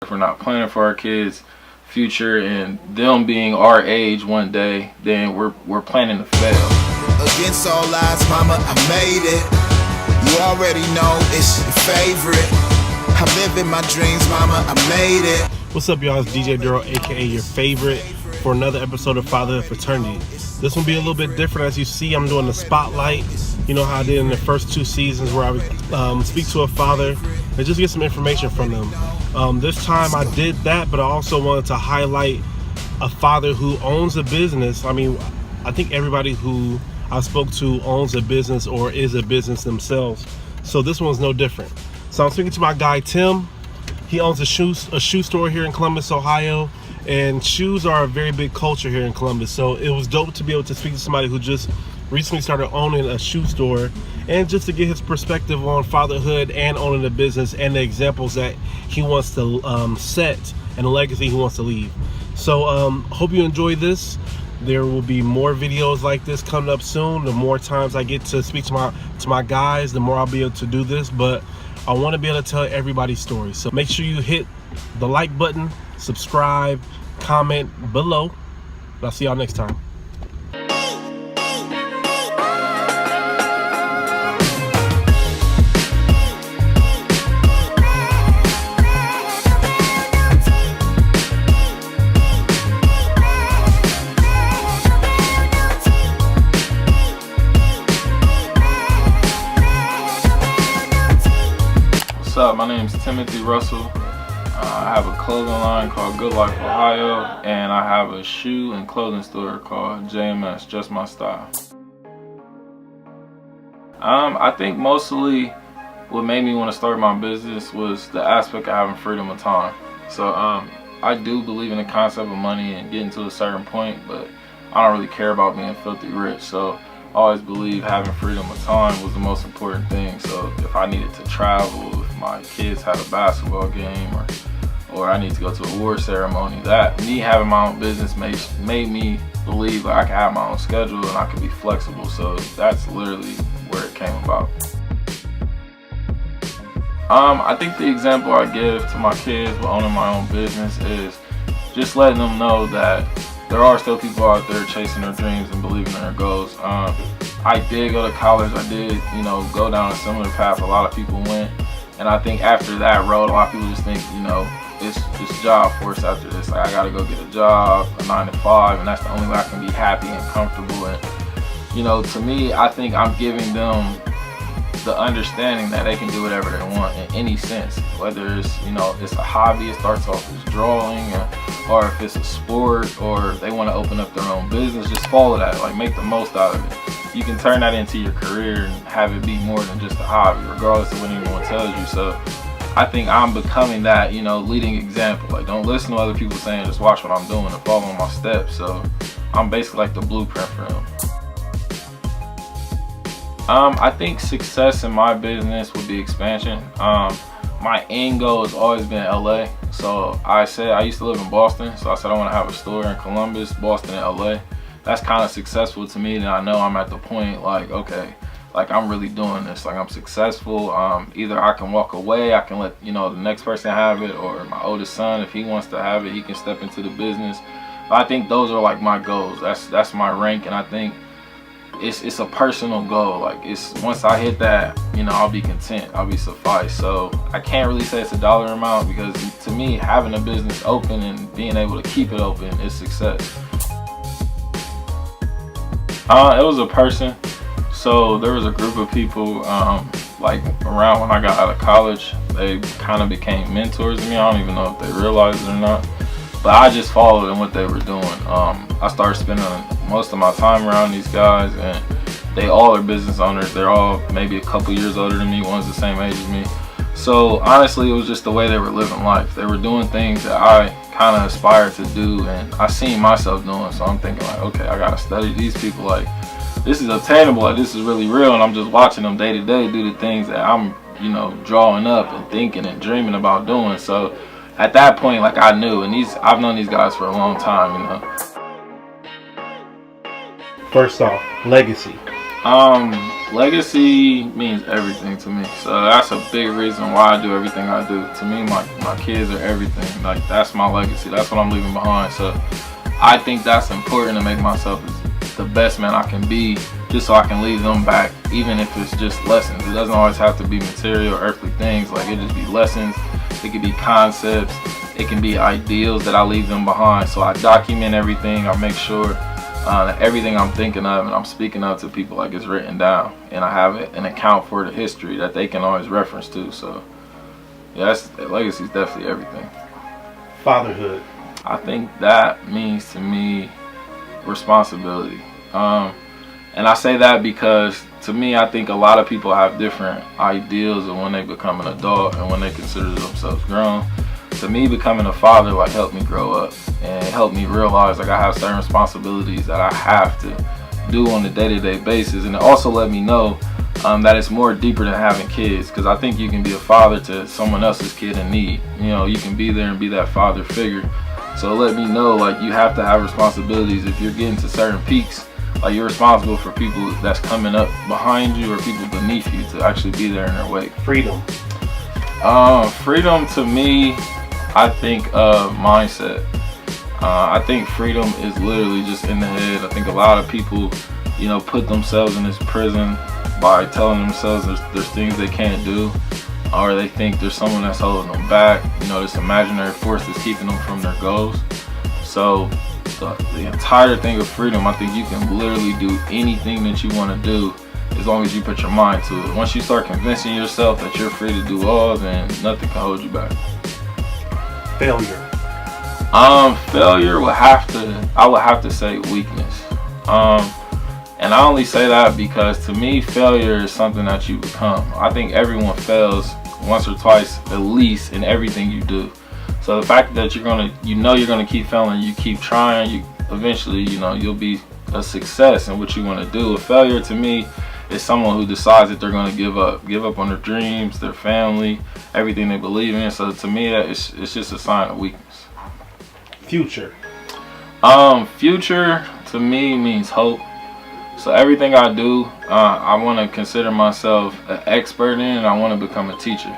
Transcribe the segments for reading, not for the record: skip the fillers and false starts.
If we're not planning for our kids' future and them being our age one day, then we're planning to fail. Against all odds, mama, I made it. You already know it's your favorite. I'm living my dreams, mama, I made it. What's up, y'all? It's DJDURL, aka your favorite, for another episode of Fatherhood Fraternity. This will be a little bit different. As you see, I'm doing the spotlight. You know how I did in the first two seasons, where I would speak to a father and just get some information from them. This time I did that, but I also wanted to highlight a father who owns a business. I mean, I think everybody who I spoke to owns a business or is a business themselves. So this one's no different. So I'm speaking to my guy Tim. He owns a shoe store here in Columbus, Ohio, and shoes are a very big culture here in Columbus. So it was dope to be able to speak to somebody who just recently started owning a shoe store, and just to get his perspective on fatherhood and owning a business and the examples that he wants to set and the legacy he wants to leave. So hope you enjoy this. There will be more videos like this coming up soon. The more times I get to speak to my guys, the more I'll be able to do this. But I want to be able to tell everybody's story. So make sure you hit the like button, subscribe, comment below. I'll see y'all next time. What's up? My name is Timothy Russell. I have a clothing line called Good Life Ohio, and I have a shoe and clothing store called JMS, Just My Style. I think mostly what made me want to start my business was the aspect of having freedom of time. So I do believe in the concept of money and getting to a certain point, but I don't really care about being filthy rich. So I always believe having freedom of time was the most important thing. So if I needed to travel, if my kids had a basketball game, or I need to go to a award ceremony, that me having my own business made me believe that I could have my own schedule and I could be flexible. So that's literally where it came about. I think the example I give to my kids with owning my own business is just letting them know that there are still people out there chasing their dreams and believing in their goals. I did go to college. I did, go down a similar path a lot of people went. And I think after that road, a lot of people just think, it's job force after this. Like, I gotta go get a job, a 9 to 5, and that's the only way I can be happy and comfortable. And, to me, I think I'm giving them the understanding that they can do whatever they want in any sense. Whether it's, it's a hobby, it starts off as drawing, or if it's a sport, or they want to open up their own business, just follow that. Like, make the most out of it. You can turn that into your career and have it be more than just a hobby, regardless of what anyone tells you. So I think I'm becoming that, leading example. Like, don't listen to other people saying, just watch what I'm doing and follow my steps. So I'm basically like the blueprint for them. I think success in my business would be expansion. My end goal has always been LA. So I said I used to live in Boston, so I said I want to have a store in Columbus, Boston, and LA. That's kind of successful to me, and I know I'm at the point like, okay, like I'm really doing this, like I'm successful. Either I can walk away, I can let the next person have it, or my oldest son, if he wants to have it, he can step into the business. But I think those are like my goals. That's my rank, and I think it's a personal goal. Like, it's once I hit that, I'll be content, I'll be sufficed. So I can't really say it's a dollar amount, because to me, having a business open and being able to keep it open is success. It was a person. So there was a group of people like around when I got out of college. They kind of became mentors to me. I don't even know if they realized it or not, but I just followed in what they were doing. I started spending most of my time around these guys, and they all are business owners. They're all maybe a couple years older than me. One's the same age as me. So honestly, it was just the way they were living life. They were doing things that I kind of aspired to do, and I seen myself doing. So I'm thinking like, okay, I gotta study these people. Like, this is obtainable, like this is really real, and I'm just watching them day to day do the things that I'm, drawing up and thinking and dreaming about doing. So at that point, like, I knew, and I've known these guys for a long time, First off, legacy. Legacy means everything to me. So that's a big reason why I do everything I do. To me, my kids are everything. Like, that's my legacy. That's what I'm leaving behind. So I think that's important to make myself the best man I can be, just so I can leave them back, even if it's just lessons. It doesn't always have to be material or earthly things. Like, it just be lessons. It could be concepts. It can be ideals that I leave them behind. So I document everything. I make sure that everything I'm thinking of and I'm speaking of to people, like, it's written down, and I have an account for the history that they can always reference to. So yeah, legacy is definitely everything. Fatherhood. I think that means to me responsibility. And I say that because to me, I think a lot of people have different ideals of when they become an adult and when they consider themselves grown. To me, becoming a father like helped me grow up and helped me realize like I have certain responsibilities that I have to do on a day-to-day basis, and it also let me know that it's more deeper than having kids, because I think you can be a father to someone else's kid in need. You know, you can be there and be that father figure. So it let me know like you have to have responsibilities. If you're getting to certain peaks, like, you're responsible for people that's coming up behind you or people beneath you to actually be there in their wake. Freedom. Freedom to me, I think mindset. I think freedom is literally just in the head. I think a lot of people, you know, put themselves in this prison by telling themselves there's things they can't do, or they think there's someone that's holding them back. You know, this imaginary force that's keeping them from their goals. So the entire thing of freedom, I think you can literally do anything that you want to do as long as you put your mind to it. Once you start convincing yourself that you're free to do all, then nothing can hold you back. Failure. Failure I would have to say weakness. And I only say that because to me, failure is something that you become. I think everyone fails once or twice at least in everything you do. So the fact that you're gonna keep failing, you keep trying, eventually, you'll be a success in what you want to do. A failure to me is someone who decides that they're going to give up on their dreams, their family, everything they believe in. So to me, it's just a sign of weakness. Future. Future to me means hope. So everything I do, I want to consider myself an expert in, and I want to become a teacher.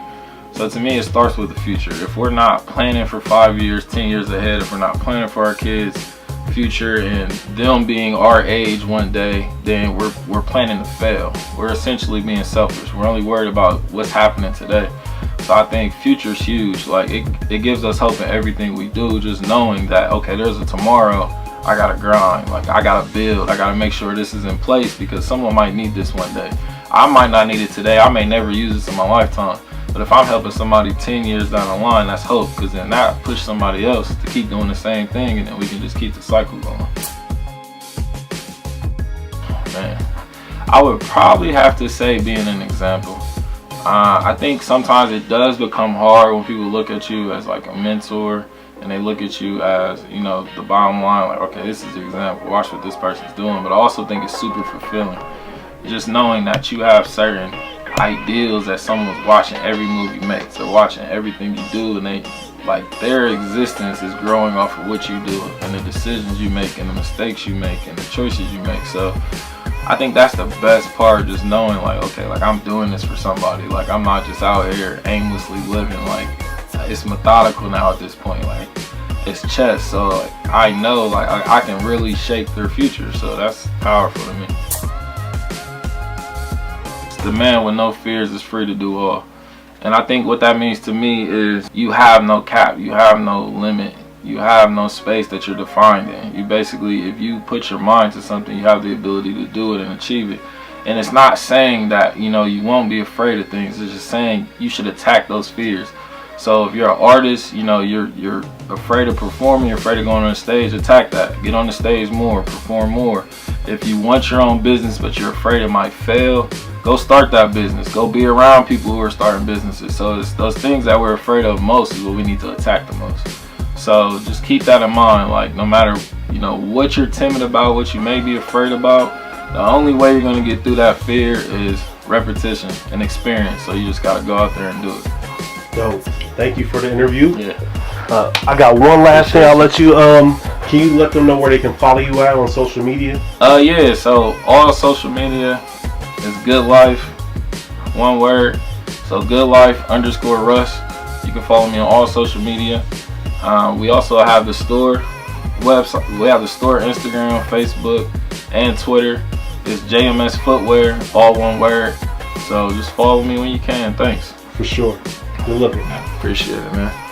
So to me, it starts with the future. If we're not planning for 5 years, 10 years ahead, if we're not planning for our kids' future and them being our age one day, then we're planning to fail. We're essentially being selfish. We're only worried about what's happening today. So I think future's huge. Like, it gives us hope in everything we do, just knowing that, okay, there's a tomorrow. I gotta grind. Like, I gotta build. I gotta make sure this is in place because someone might need this one day. I might not need it today. I may never use this in my lifetime. But if I'm helping somebody 10 years down the line, that's hope, because then that pushes somebody else to keep doing the same thing, and then we can just keep the cycle going. Man, I would probably have to say being an example. I think sometimes it does become hard when people look at you as like a mentor, and they look at you as, the bottom line, like, okay, this is the example, watch what this person's doing. But I also think it's super fulfilling, just knowing that you have certain ideals that someone's watching every move you make. They're watching everything you do, and their existence is growing off of what you do and the decisions you make and the mistakes you make and the choices you make. So I think that's the best part, just knowing like, okay, like, I'm doing this for somebody. Like, I'm not just out here aimlessly living. Like, it's methodical now at this point. Like, it's chess. So like, I know like I can really shape their future. So that's powerful to me. The man with no fears is free to do all. And I think what that means to me is you have no cap, you have no limit, you have no space that you're defined in. You basically, if you put your mind to something, you have the ability to do it and achieve it. And it's not saying that, you won't be afraid of things. It's just saying you should attack those fears. So if you're an artist, you're afraid of performing, you're afraid of going on the stage, attack that. Get on the stage more, perform more. If you want your own business but you're afraid it might fail, go start that business. Go be around people who are starting businesses. So it's those things that we're afraid of most is what we need to attack the most. So just keep that in mind. Like, no matter what you're timid about, what you may be afraid about, the only way you're going to get through that fear is repetition and experience. So you just got to go out there and do it. So thank you for the interview. Yeah. I got one last thing. I'll let you. Can you let them know where they can follow you at on social media? Yeah. So all social media It's Good Life, one word. So Good Life _ Russ. You can follow me on all social media. We also have the store website. We have the store Instagram, Facebook, and Twitter. It's JMS Footwear, all one word. So just follow me when you can. Thanks. For sure. Good looking. Appreciate it, man.